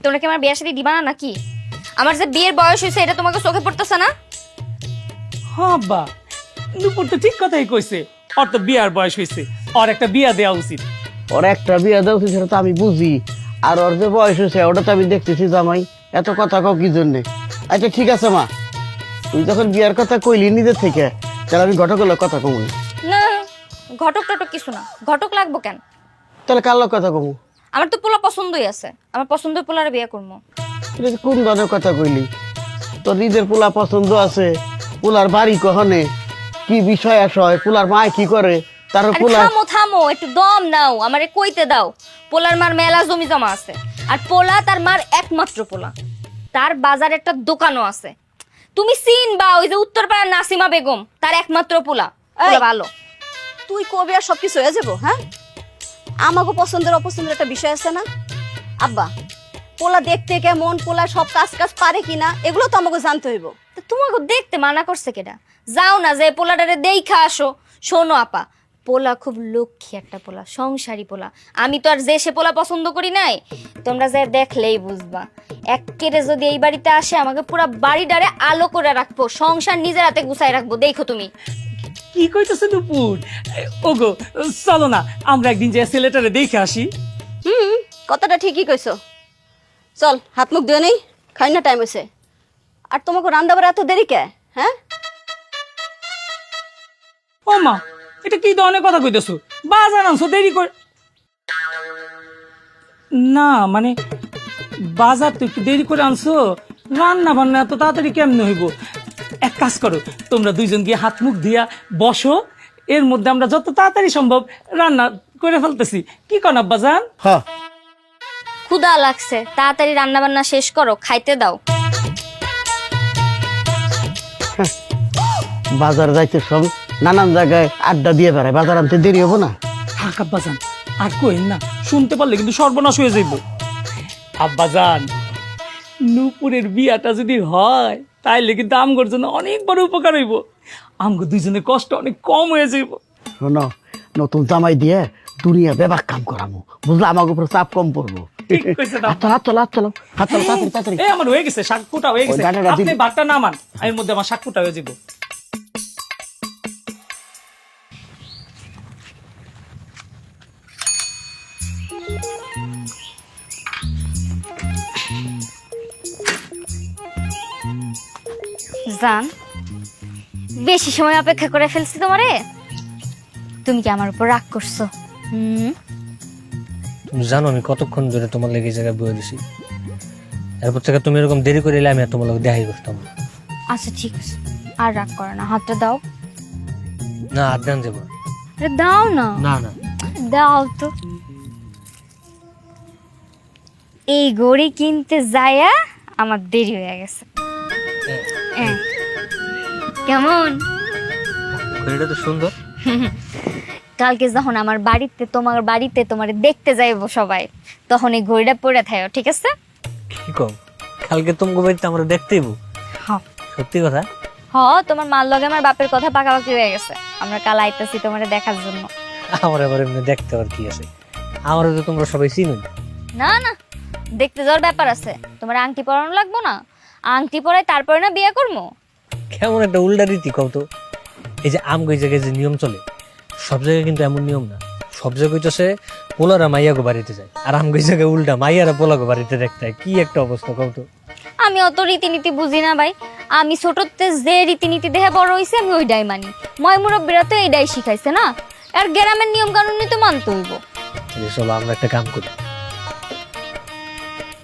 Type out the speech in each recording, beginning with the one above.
তোমরা কি আমার বিয়ের সাথে দিবা না নাকি? আমার যে বিয়ের বয়স হয়েছে এটা তোমাকে চোখে পড়তেছে না? হ্যাঁ আব্বা, নুপুর তো ঠিক কথাই কইছে। ওর তো বিয়ার বয়স হয়েছে, ওর একটা বিয়া দেওয়া উচিত। ওর একটা বিয়ে দেওয়া উচিত সেটা তো আমি বুঝি, আর ওর যে বয়স হয়েছে ওটা তো আমি দেখতেছি জামাই। এত কথা কও কি জন্যে? আচ্ছা ঠিক আছে মা, তুই যখন বিয়ার কথা কইলি নিজের থেকে, তাহলে আমি ঘটকের কথা কমু। না, ঘটক টটক কিছু না। ঘটক লাগবো কেন? তাহলে কার লোক কথা কমু? আমার তো পোলা পছন্দই আছে, আমার পছন্দের পোলারে বিয়ে করবো। এটা কোন ধরনের কথা কইলি? তোর নিজের পোলা পছন্দ আছে, পোলার বাড়ি কখনে, কি বিষয় আসয়, পোলার মা কি করে, তার আরে পোলা। থামো থামো, একটু দম নাও, আমারে কইতে দাও। পোলার মার মেলা জমি জমা আছে, আর পোলা তার মার একমাত্র পোলা। তার বাজারে একটা দোকানও আছে। তুমি চিনবা ওই যে উত্তরপাড়ার নাসিমা বেগম, তার একমাত্র পোলা। পোলা ভালো। তুই কবে আর সবকিছু হয়ে যাবো? হ্যাঁ, আমাকে পছন্দের অপছন্দের একটা বিষয় আছে না আব্বা? পোলা দেখতে কেমন, পোলা সব কাজ কাজ পারে কিনা, এগুলো তো আমাকে জানতে হইব। তো তোমাকে দেখতে মানা করছে কেডা? যাও না, যে পোলাটারে দেইখা আসো। শোনো আপা, পোলা খুব লক্ষ্মী একটা পোলা, সংসারী পোলা। আমি তো আর যে সে পোলা পছন্দ করি নাই, তোমরা যে দেখলেই বুঝবা। এক্কেরে যদি এই বাড়িতে আসে আমাকে পুরা বাড়িটারে আলো করে রাখবো, সংসার নিজের হাতে গুছাই রাখবো। দেখো তুমি। কি কইতেছে নুপুর? ওগো চলো না, আমরা একদিন যে ছেলেটারে দেখে আসি। কথাটা ঠিকই কইছো। চল হাত মুখ দিয়ে নেই, খাই না, টাইম হয়েছে। আর তোমাকে রান্না বাড়া এত দেরি কে? হ্যাঁ, ও মা, এটা কি ধরনের কথা কইতেছো? বাজার আনছো দেরি করে? না মানে বাজার তো একটু দেরি করে আনছো, রান্না বান্না এত তাড়াতাড়ি কেমনে হইব? এক কাজ করো, তোমরা দুইজন গিয়ে হাত মুখ দিয়া বসো, এর মধ্যে আমরা যত তাড়াতাড়ি সম্ভব রান্না করে ফেলতেছি। কি কন আব্বা জান? হ্যাঁ, ক্ষুধা লাগছে, তাড়াতাড়ি রান্না বান্না শেষ করো, খাইতে দাও। বাজার যাইতে সব নানান জায়গায় আড্ডা দিয়ে বেড়ায়, বাজার আনতে দেরি হবো না? থাক আব্বা জান, আর কইন না, শুনতে পারলে কিন্তু সর্বনাশ হয়ে যাইব। আব্বা জান, নূপুরের বিয়াটা যদি হয় তাইলে কিন্তু আমগোর জন্য অনেক বড় উপকার হইব। আমগো দুইজনের কষ্ট অনেক কম হয়ে যাইব। শোনো, নতুন জামাই দিয়ে দুনিয়া বেবাক কাম করামো, বুঝলে? আমার উপর চাপ কম পড়বো। ঠিক কইছে না? হাত চলো, হাত চলো, হাত চলো, হাত চলো, তাড়াতাড়ি তাড়াতাড়ি। এই আমার হয়ে গেছে, শাক কুটা হয়ে গেছে। ওই ডাঁটাটা আপনি দিবি। ভাতটা নামান, এর মধ্যে আমার শাক কুটা হয়ে যাইব। জান, বেশি সময় অপেক্ষা করে ফেলছি তোমারে। তুমি কি আমার উপর রাগ করছো? তুমি জানো আমি কতক্ষণ ধরে তোমার লেগে এই জায়গায় বয়ে দিছি। এরপর থেকে তুমি এরকম দেরি করে এলে আমি আর তোমার লোক দেখাই করতাম না। আচ্ছা ঠিক আছে, আর রাগ করো না, হাতটা দাও। না হাত দেন যাবো আরে দাও না। না না। দাও তো। এই ঘড়ি কিনতে যায়া আমার দেরি হয়ে গেছে। হ্যাঁ। কেমন? ঘড়িটা তো সুন্দর। কালকে যখন আমার বাড়িতে তোমার দেখতে যাইবো সবাই, তখন এই ঘড়িটা পরে থাকো, ঠিক আছে? কি কম, কালকে তোমাকে বাড়িতে আমরা দেখতেইব? হ্যাঁ। সত্যি কথা? তোমার মার লগে আমার বাপের কথা পাকাপাকি হয়ে গেছে। আমরা কাল আইতাছি তোমারে দেখার জন্য। আমার এবার এমনি দেখতে আর কি আছে, আমার তো তোমরা সবাই চিনো। না না, দেখতে যাওয়ার ব্যাপার আছে। তোমার আংটি পরানো লাগবো না? আংটি পরাই তারপরে না বিয়ে করবো। কেমন একটা উল্টা রীতি কও তো। এই যে আমগো এই জায়গায় যে নিয়ম চলে, সব জায়গায় কিন্তু এমন নিয়ম না। সব জায়গায় হইতেছে পোলারা মাইয়াগো বাড়িতে যায়, আর আমগো এই জায়গায় উল্টা, মাইয়ারা পোলাগো বাড়িতে দেখতে হয়। কি একটা অবস্থা কও তো। আমি অত রীতিনীতি বুঝি না ভাই। আমি ছোটতে যে রীতিনীতি দেখে বড় হইছে আমি ওইটাই মানি। ময় মুরব্বীরা তো এইটাই শিখাইছে না, আর গ্রামের নিয়ম কানুনই তো মানতে হইব। চলো আমরা একটা কাম করি,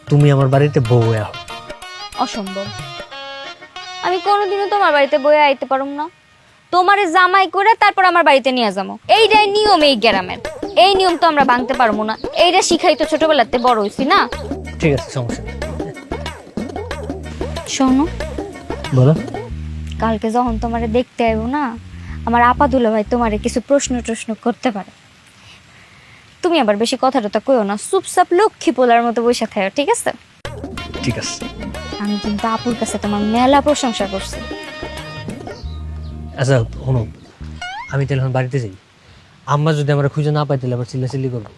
তুমি আমার বাড়িতে বউ হয়ে আও। অসম্ভব, আমি কোনোদিনও তোমার বাড়িতে বয়ে আইতে পারুম না। তোমারে জামাই করে তারপর আমার বাড়িতে নিয়ে যাবো, এইটাই নিয়ম এই গ্রামের। এই নিয়ম তো আমরা ভাঙতে পারবো না। এইটা শিখাই তো ছোটবেলাতে বড় হইছি না। ঠিক আছে, সমস্যা নেই। শোনো, বলো। কালকে যখন তোমারে দেখতে আইবো না, আমার আপা দুলা ভাই তোমারে কিছু প্রশ্ন করতে পারে। তুমি আবার বেশি কথা টথা কইও না, চুপচাপ লক্ষ্মী পোলার মতো বসে থাকো, ঠিক আছে? ঠিক আছে। আমি কিন্তু আপুর কাছে তোমার মেলা প্রশংসা করছি। আচ্ছা শোনো, আমি তাহলে এখন বাড়িতে যাই। আম্মা যদি আমরা খুঁজে না পাই তাহলে আবার চিল্লাচিল্লি করবো।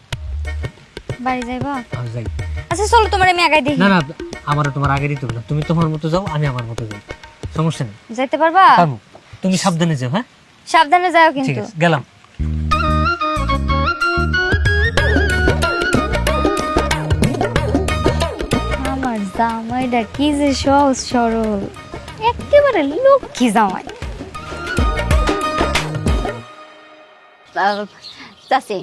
বাড়ি যাইবা? আমি যাই। আচ্ছা চলো, তোমার আমি আগাই দেখি। না না, আমারও তোমার আগে দিতে হবে না, তুমি তোমার মতো যাও, আমি আমার মতো যাই, সমস্যা নেই। যাইতে পারবা? পারবো। তুমি সাবধানে যাও, হ্যাঁ? সাবধানে যাও ঠিক কিন্তু। আছে, গেলাম। আমার জামাইটা কি যে সহজ সরল, একেবারে লক্ষ্মী জামাই। চাচি,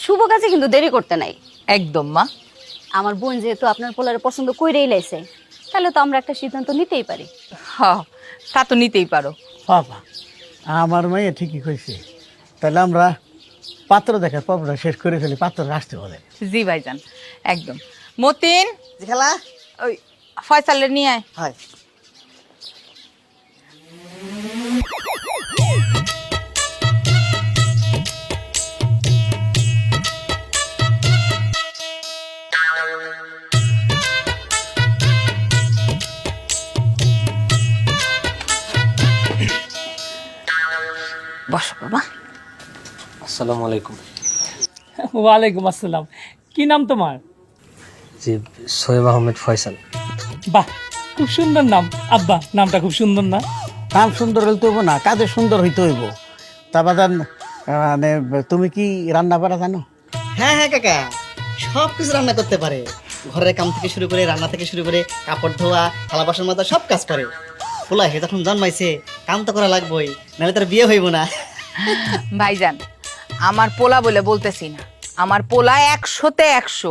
শুভ কাজে কিন্তু দেরি করতে নাই। একদম মা। আমার বোন যেহেতু আপনার পোলারে পছন্দ কইরেই লাইছে, তাহলে তো আমরা একটা সিদ্ধান্ত নিতেই পারি। হ, তা তো নিতেই পারো। বাবা, আমার মেয়ে ঠিকই কইছে। তাহলে আমরা পাত্র দেখার পর্বটা শেষ করে ফেলি, পাত্র আসতে বলে। জি ভাইজান, একদম। মতিন, খেলা ওই ফয়সালের নিয়ে আয়। হয়। বসো বাবা। আসসালামু আলাইকুম। ওয়ালাইকুম আসসালাম। কি নাম তোমার? জি, সোহেব আহমেদ ফয়সাল। বাহ, খুব সুন্দর নাম। আব্বা, নামটা খুব সুন্দর না? নাম সুন্দর হইতে হইব না, কাজে সুন্দর হইতে হইব। তা বাদান, মানে তুমি কি রান্না বাড়া জানো? হ্যাঁ হ্যাঁ কাকা, সব কিছু রান্না করতে পারে। ঘরের কাম থেকে শুরু করে, রান্না থেকে শুরু করে, কাপড় ধোয়া, থালা বাসন মাজা সব কাজ করে। পোলা হে যখন জন্মাইছে, কাম তো করা লাগবেই, নাহলে তার বিয়ে হইব না। ভাইজান, আমার পোলা বলে বলতেছি না, আমার পোলা 100-তে 100।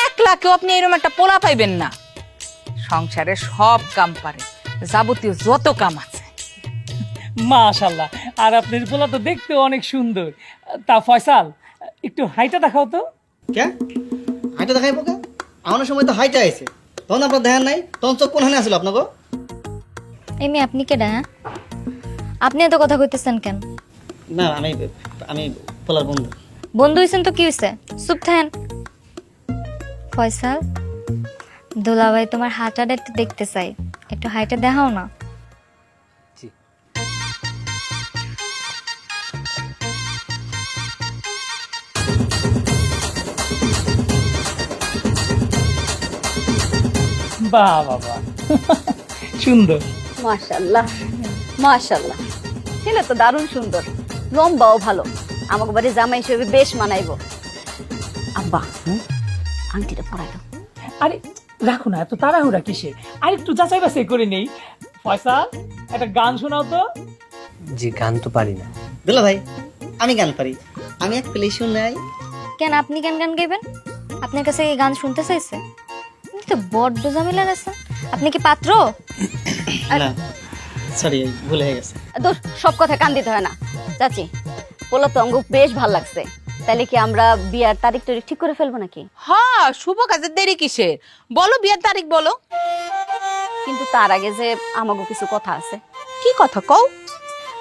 1 লাখেও আপনি এরকম একটা পোলা পাইবেন না। সংসারে সব কাম পারে, যাবতীয় যত কাম আছে। মাশাআল্লাহ। আর আপনার পোলা তো দেখতে অনেক সুন্দর। তা ফয়সাল, একটু হাইটা দেখাও তো। কে হাইটা দেখাইব কে? আমার সময় তো হাইটা আইছে, তখন আপনার ধ্যান নাই, তখন চোখ কোনখানে আসলো আপনাকে? এমনি আপনি কেডা? হ্যাঁ, আপনি এত কথা কইতেছেন কেন? না, আমি পোলার বন্ধু। বন্ধু হইছেন তো কি হইছে, চুপ থাকেন। ফয়সাল, দুলাভাই তোমার হাঁটাটা একটু দেখতে চাই, একটু হাইটা দেখাও না। জি। বাহ বাবা, সুন্দর। মাশাআল্লাহ মাশাআল্লাহ, ছেলে তো দারুণ সুন্দর, লম্বাও ভালো। আমাকে বাড়ি জামাই হিসেবে বেশ মানাইবো। আব্বা, আংটিটা পরাই দাও। আরে রাখো না, এত তাড়াহুড়া কিসে? আর একটু যাচাই বাছাই করে নেই। ফয়সাল, একটা গান শোনাও তো। জি, গান তো পারি না। দুলা ভাই, আমি গান পারি, আমি এক প্লে শুনাই। কেন আপনি গান গান গাইবেন? আপনার কাছে কি গান শুনতে চাইছে? আপনি তো বড্ড ঝামেলার আছেন। আপনি কি পাত্র? না সরি, ভুল হয়ে গেছে। দূর, সব কথা কান দিতে হয় না। চাচি, পোলা তো অঙ্গ বেশ ভাল লাগছে, তাহলে কি আমরা বিয়ার তারিখ টারিখ ঠিক করে ফেলবো নাকি? হ্যাঁ, শুভ কাজের দেরি কিসের? বলো, বিয়ের তারিখ বলো। কিন্তু তার আগে যে আমাগো কিছু কথা আছে। কি কথা কও?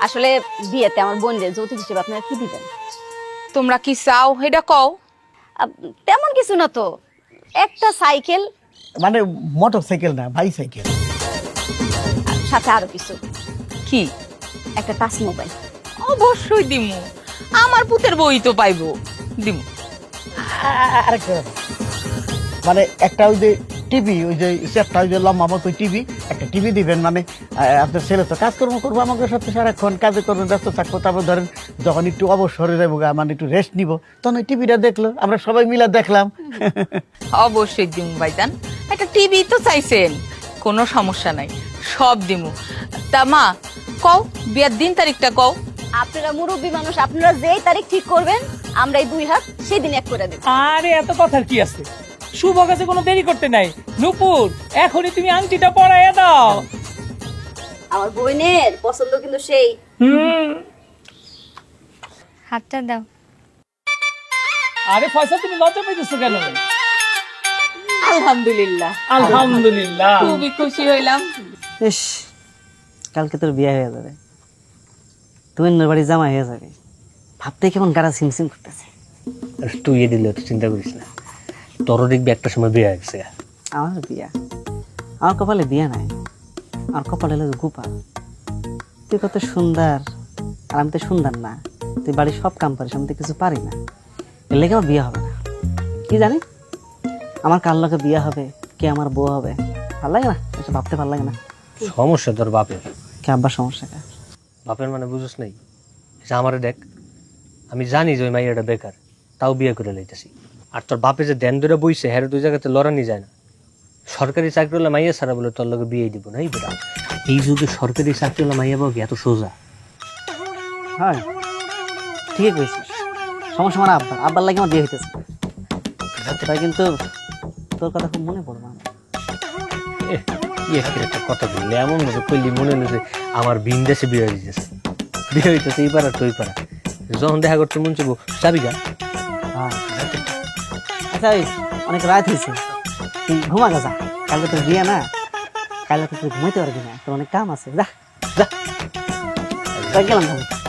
আসলে বিয়েতে আমার বোনদের যৌতুক হিসেবে আপনারা কি দিবেন? তোমরা কি চাও এটা কও। তেমন কিছু না তো, একটা সাইকেল, মানে মোটর সাইকেল না, বাইসাইকেল। সাথে আরো কিছু, কি? একটা টাচ মোবাইল। অবশ্যই দিমু, আমার পুতের বই তো পাইবো, দিমু। আরেকটা মানে একটা ওই যে টিভি, ওই যে সেটটা, ওই যে লম্বা মতো টিভি, একটা টিভি দিবেন। মানে আপনার ছেলে তো কাজকর্ম করবো আমাদের সাথে, সারাক্ষণ কাজে করবো, ব্যস্ত থাকবো। তারপর ধরেন যখন একটু অবসরে যাবো, মানে একটু রেস্ট নিব, তখন ওই টিভিটা দেখলো, আমরা সবাই মিলে দেখলাম। অবশ্যই দিমু ভাইজান, একটা টিভি তো চাইছেন, কোনো সমস্যা নাই, সব দিমু। তা মা, কও বিয়ার দিন তারিখটা কও। আপনারা মুরব্বী মানুষ, আপনারা যেই তারিখ ঠিক করবেন, আমরা এই 2 হাত সেই দিন এক করে দেব। আরে এত কথার কি আছে? শুভ কাজে কোনো দেরি করতে নাই। নূপুর, এখনই তুমি আংটিটা পরাইয়া দাও। আমার বোনের পছন্দ কিন্তু সেই। হাতটা দাও। আরে ফয়সাল, তুমি লজ্জা পাইতেছো কেন? আলহামদুলিল্লাহ, আলহামদুলিল্লাহ। খুবই খুশি হইলাম। ইস, কালকে তোর বিয়ে হয়ে যাবে, তুই অন্য বাড়ি জামাই হয়ে যাবে, ভাবতে কেমন গাড়া সিমসিম করতেছে। আর তুই এ দিলে তো চিন্তা করিস না, তোরও দেখবি একটা সময় বিয়ে হয়েছে। আমার বিয়া, আমার কপালে বিয়া নাই, আমার কপালে হলো গোপা। তুই কত সুন্দর, আর আমি তো সুন্দর না। তুই বাড়ির সব কাম পারিস, আমি তো কিছু পারি না, এর লেগে আমার বিয়ে হবে না। কি জানি আমার কার লগে বিয়ে হবে, কে আমার বউ হবে, ভালো লাগে না, এসব ভাবতে ভালো লাগে না। সমস্যা তোর বাপের। কে আব্বার সমস্যা কে? বাপের মানে বুঝোস নাই, যে আমারে দেখ, আমি জানি যে ওই মাইয়াটা বেকার, তাও বিয়ে করে লইতেছি। আর তোর বাপে যে দেন ধরে বইছে, হ্যাঁ দুই জায়গাতে লড়ানি যায় না। সরকারি চাকরি হলে মাইয়া ছাড়া বলে তোর লগে বিয়ে দিব না, এই বেটা। এই যুগে সরকারি চাকরি হলে মাইয়া পাবো এত সোজা? হ্যাঁ ঠিকই কইছিস, সমস্যা মানে আব্বার লাগে আমার বিয়ে হইতেছে। তাই কিন্তু তোর কথা খুব মনে পড়বে আমার। কি একটা কথা বললে, এমন ভাবে কইলি মনে হলো যে আমার বিন্দেশে বিয়ে হয়ে যেতেছে। বিয়ে হইতেছে এই পাড়া তুই পাড়া, যখন দেখা করতে মন চাইবো যাবি গা। হ্যাঁ আচ্ছা ওই অনেক রাত হয়েছে, তুই ঘুমা যা, কালকে তোর বিয়ে না, কালকে তুই ঘুমাইতে পারবি না, তোর অনেক কাম আছে, যা যা গেলাম তাহলে।